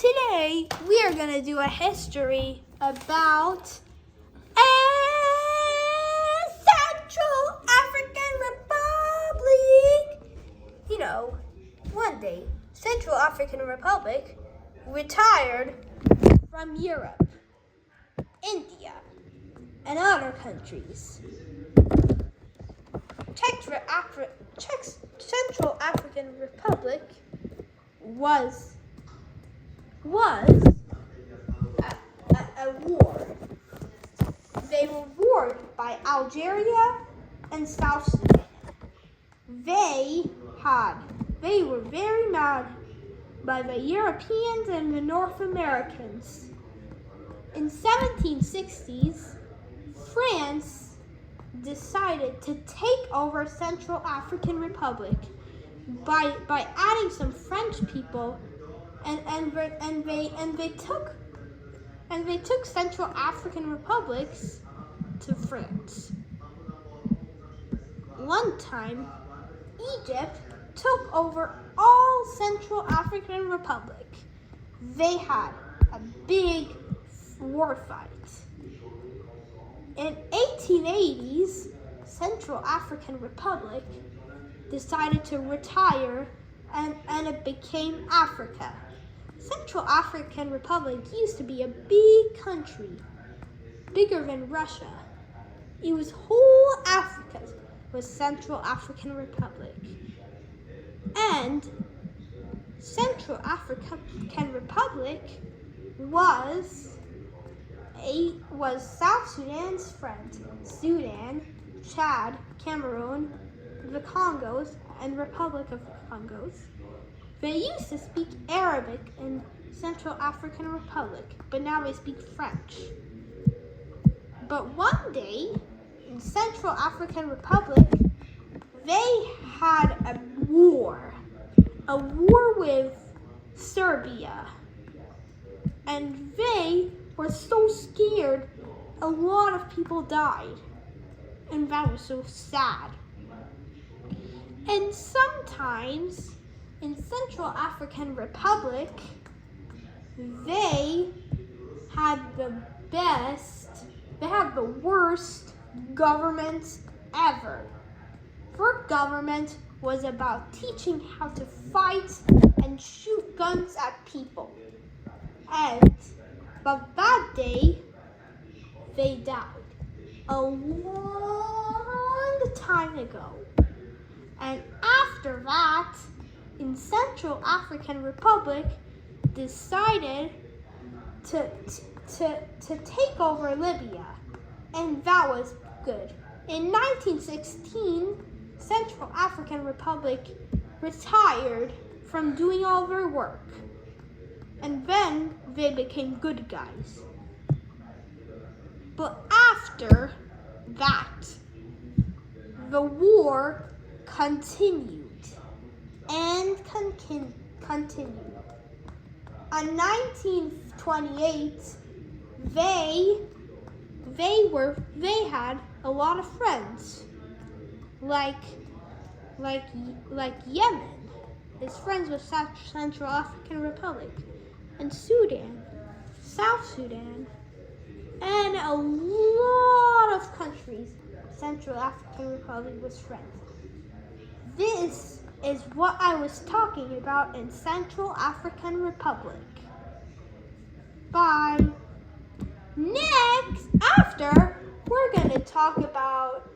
Today, we are going to do a history about a Central African Republic. You know, one day, Central African Republic retired from Europe, India, and other countries. Central African Republic was a war. They were warred by Algeria and South Sudan. They were very mad by the Europeans and the North Americans. In 1760s, France decided to take over Central African Republic by adding some French people, and they took Central African republics to France. One time, Egypt took over all Central African Republic. They had a big war fight. In 1880s, Central African Republic decided to retire and it became Africa. Central African Republic used to be a big country, bigger than Russia. It was whole Africa was Central African Republic. And Central African Republic was South Sudan's friend. Sudan, Chad, Cameroon, the Congos, and Republic of Congos. They used to speak Arabic in Central African Republic, but now they speak French. But one day, in Central African Republic, they had a war with Serbia. And they were so scared, a lot of people died. And that was so sad. And sometimes in Central African Republic, they had the worst government ever. Their government was about teaching how to fight and shoot guns at people. But that day, they died a long time ago. And after that, in Central African Republic, decided to take over Libya, and that was good. In 1916, Central African Republic retired from doing all their work, and then they became good guys. But after that, the war continued and continued. In 1928, they had a lot of friends, like Yemen. His friends with Central African Republic, and Sudan, South Sudan, and a lot of countries. Central African Republic was friends. This is what I was talking about in Central African Republic. Bye. After, we're going to talk about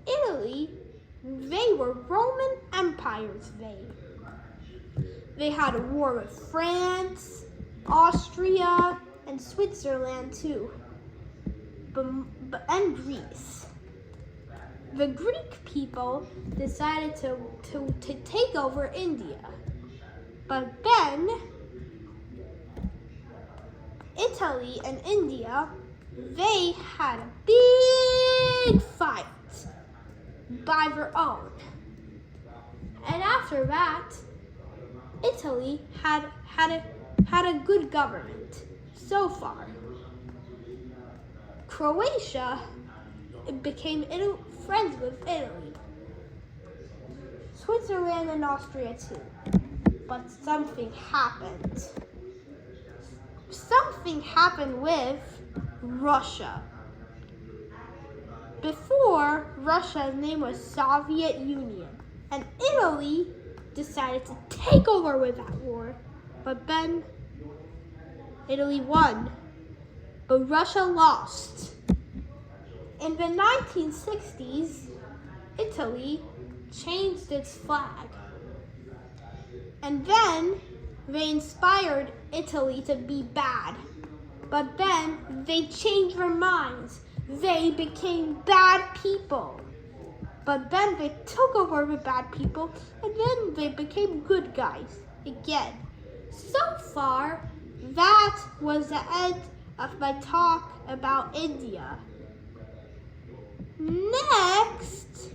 Italy, they were Roman empires. They had a war with France, Austria, and Switzerland too, and Greece. The Greek people decided to take over India, but then Italy and India, they had a big fight by their own. And after that, Italy had a good government so far. Croatia became friends with Italy. Switzerland and Austria too. But something happened. Something happened with Russia. Before, Russia's name was Soviet Union, and Italy decided to take over with that war. But then Italy won, but Russia lost. In the 1960s, Italy changed its flag. And then they inspired Italy to be bad. But then they changed their minds. They became bad people. But then they took over the bad people, and then they became good guys again. So far, that was the end of my talk about India. Next,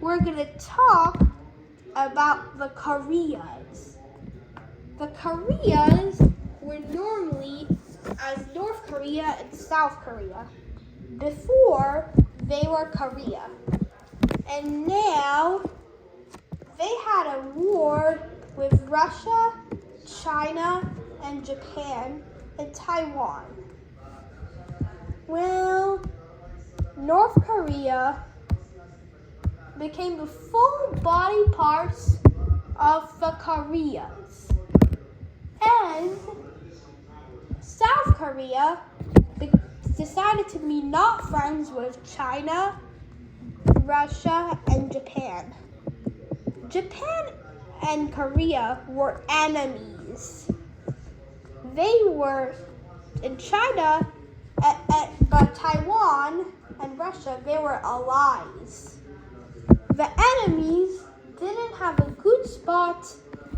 we're going to talk about the Koreas. The Koreas were normally as North Korea and South Korea before they were Korea. And now they had a war with Russia, China, and Japan and Taiwan. Well, North Korea became the full body parts of the Koreas. And South Korea decided to be not friends with China, Russia, and Japan. Japan and Korea were enemies. They were in China, but Taiwan and Russia, they were allies. The enemies didn't have a good spot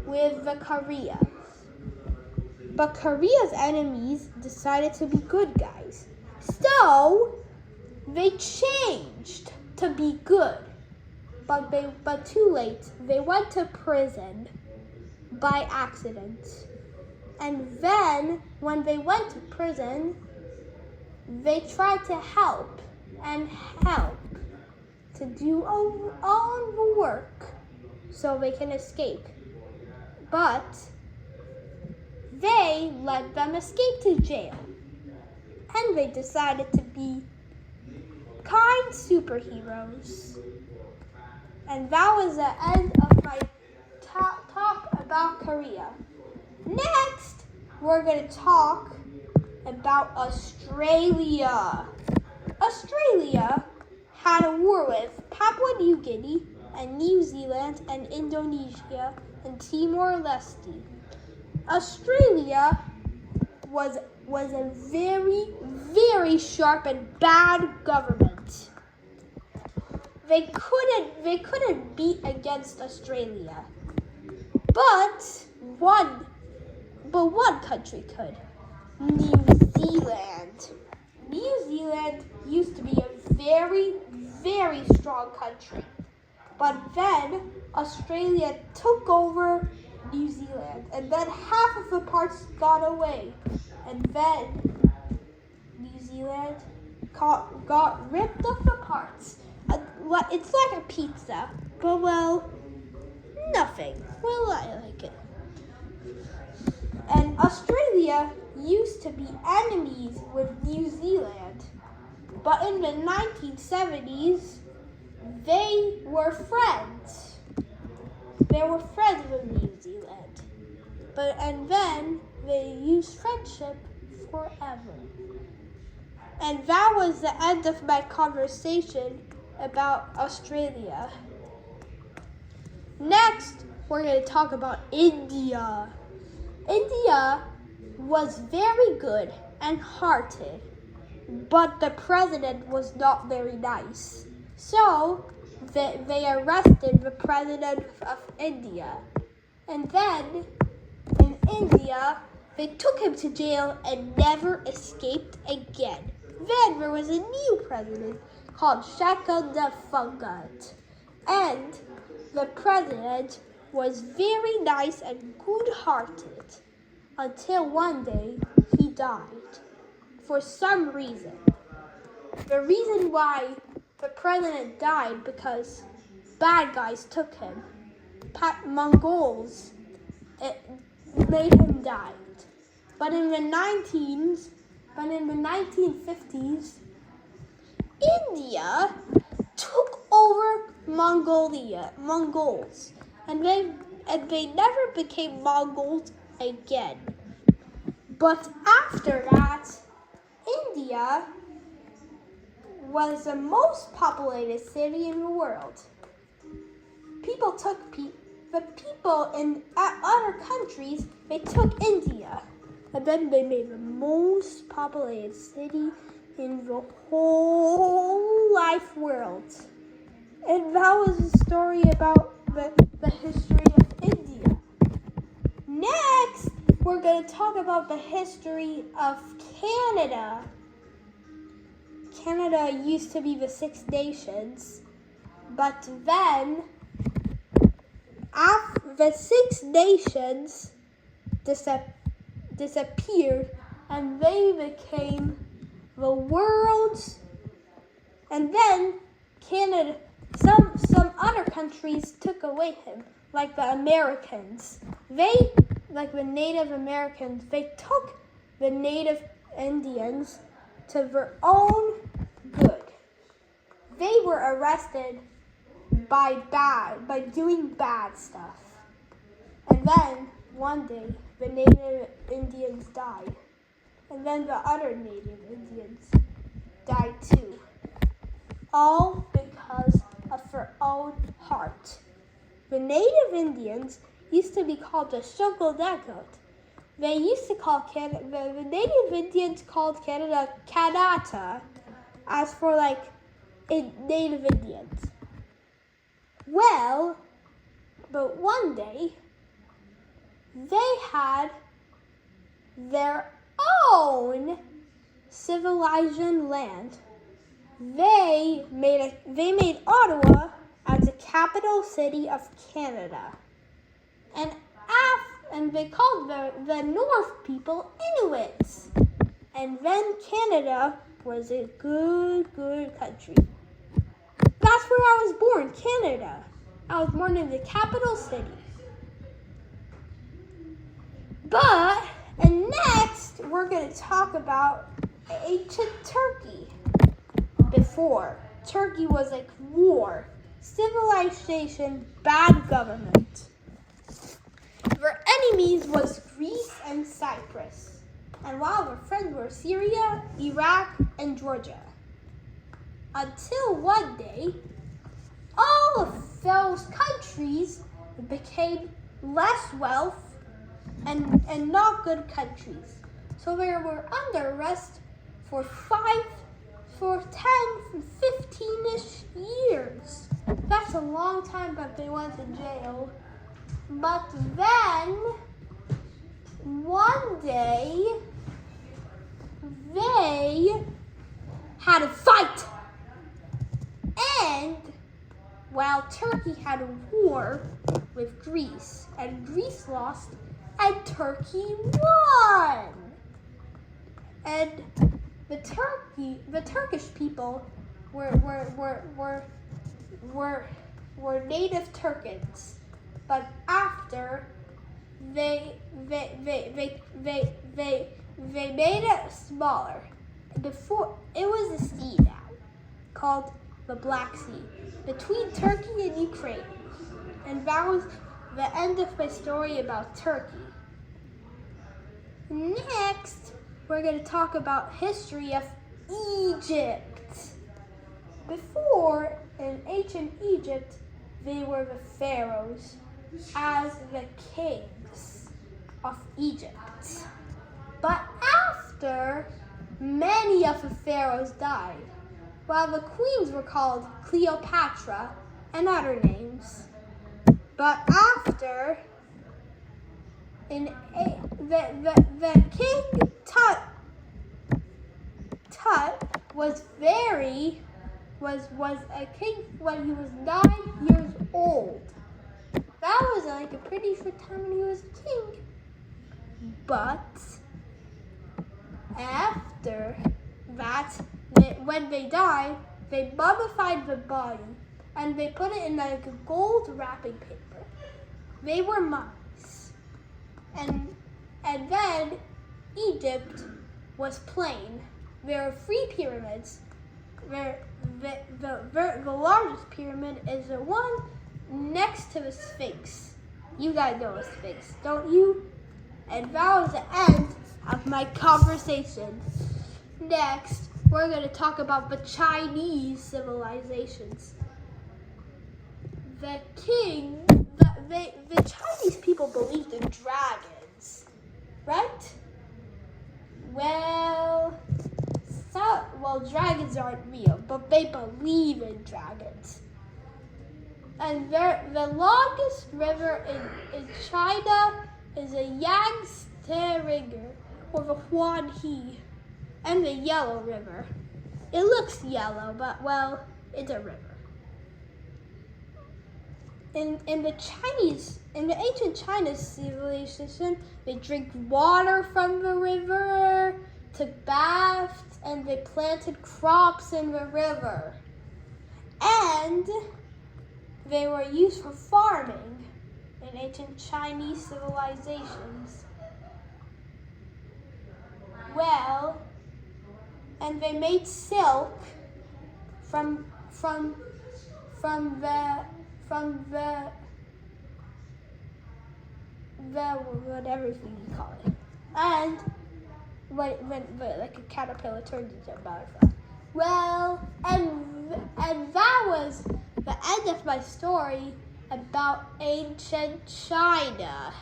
with the Koreas. But Korea's enemies decided to be good guys. So they changed to be good. But too late. They went to prison by accident. And then when they went to prison, they tried to help to do all the work so they can escape. But they let them escape to jail. And they decided to be kind superheroes. And that was the end of my talk about Korea. Next, we're going to talk about Australia. Australia had a war with Papua New Guinea and New Zealand and Indonesia and Timor-Leste. Australia was a very, very sharp and bad government. They couldn't beat against Australia. But one country could. New Zealand. New Zealand used to be a very, very strong country. But then Australia took over New Zealand, and then half of the parts got away, and then New Zealand got ripped off the parts. It's like a pizza, but well, nothing. Well, I like it. And Australia used to be enemies with New Zealand, but in the 1970s, they were friends. They were friends with New Zealand. And then they used friendship forever. And that was the end of my conversation about Australia. Next, we're going to talk about India. India was very good and hearted, but the president was not very nice. So they arrested the president of India. And then in India, they took him to jail and never escaped again. Then there was a new president called Shakil Fungat. And the president was very nice and good-hearted until one day he died for some reason. The reason why the president died because bad guys took him. Mongols made him die. But in the 1950s, India took over Mongols, and they never became Mongols again. But after that, India was the most populated city in the world. The people in other countries, they took India, and then they made the most populated city in the whole life world. And that was a story about the history of India. Next, we're going to talk about the history of Canada. Canada used to be the Six Nations, but then after the Six Nations disappeared, and they became the world's. And then Canada, some other countries took away him, like the Americans. Like the Native Americans, they took the Native Indians to their own good. They were arrested by doing bad stuff. And then one day the Native Indians died. And then the other Native Indians died too. All because of their own heart. The Native Indians used to be called the Shukodakot. They used to call Canada, the Native Indians called Canada Kanata, as for Native Indians. Well, but one day, they had their own civilization land. They made Ottawa as the capital city of Canada. And they called the North people Inuits. And then Canada was a good country. That's where I was born, Canada. I was born in the capital city. And next, we're going to talk about ancient Turkey. Before, Turkey was like war, civilization, bad government. Their enemies was Greece and Cyprus, and while their friends were Syria, Iraq, and Georgia. Until one day, all of those countries became less wealth and not good countries. So they were under arrest for 10, 15-ish years. That's a long time that they went to jail. But then, one day, they had a fight. And while Turkey had a war with Greece, and Greece lost, and Turkey won. And the Turkish people were native Turkans, but after they made it smaller. Before it was a sea now called the Black Sea between Turkey and Ukraine, and that was the end of my story about Turkey. Next, we're going to talk about history of Egypt. Before, in ancient Egypt, they were the pharaohs as the kings of Egypt. But after, many of the pharaohs died, while the queens were called Cleopatra and other names. But after, the king Tut was a king when he was 9 years old. That was like a pretty short time when he was a king. But after that, when they died, they mummified the body and they put it in like a gold wrapping paper. They were mummies. And then Egypt was plain. There are 3 pyramids. The largest pyramid is the one next to the Sphinx. You guys know the Sphinx, don't you? And that was the end of my conversation. Next, we're going to talk about the Chinese civilizations. The Chinese people believed in dragons, right? Well, dragons aren't real, but they believe in dragons. And the longest river in China is the Yangtze River, or the Huanghe, and the Yellow River. It looks yellow, but well, it's a river. In the ancient China civilization, they drink water from the river, took baths, and they planted crops in the river. And they were used for farming in ancient Chinese civilizations. Well, and they made silk from whatever thing you call it, and when like a caterpillar turned into a butterfly. Well, and that was the end of my story about ancient China.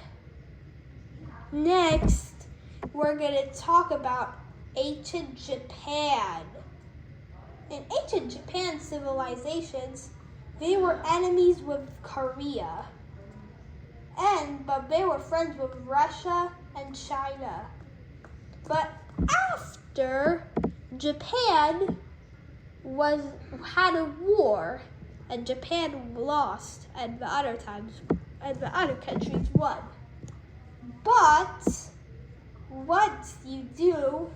Next, we're going to talk about ancient Japan. In ancient Japan civilizations, they were enemies with Korea, but they were friends with Russia and China. But after Japan had a war, and Japan lost, and the other countries won. But what you do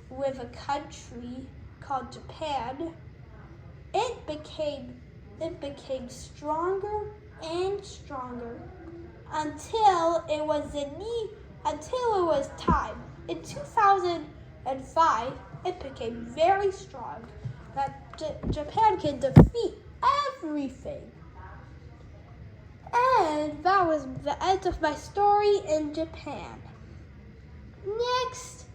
with a country called Japan, it became stronger and stronger until it was time. In 2005, it became very strong that Japan can defeat everything. And that was the end of my story in Japan. Next,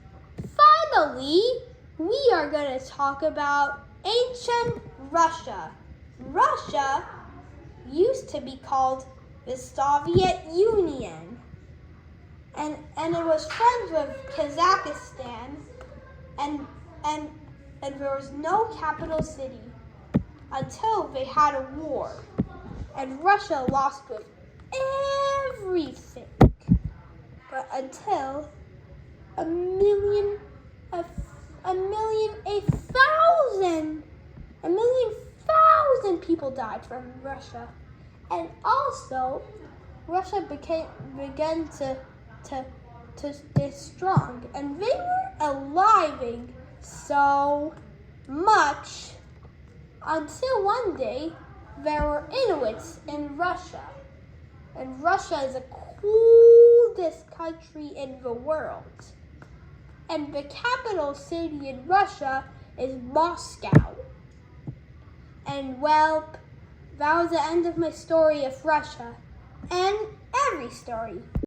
finally, we are going to talk about ancient Russia. Russia used to be called the Soviet Union. And it was friends with Kazakhstan, and there was no capital city until they had a war. And Russia lost with everything. But until a million thousand people died from Russia. And also, Russia began to stay strong. And they were aliving so much until one day there were Inuits in Russia. And Russia is the coolest country in the world. And the capital city in Russia is Moscow. And well, that was the end of my story of Russia. And every story.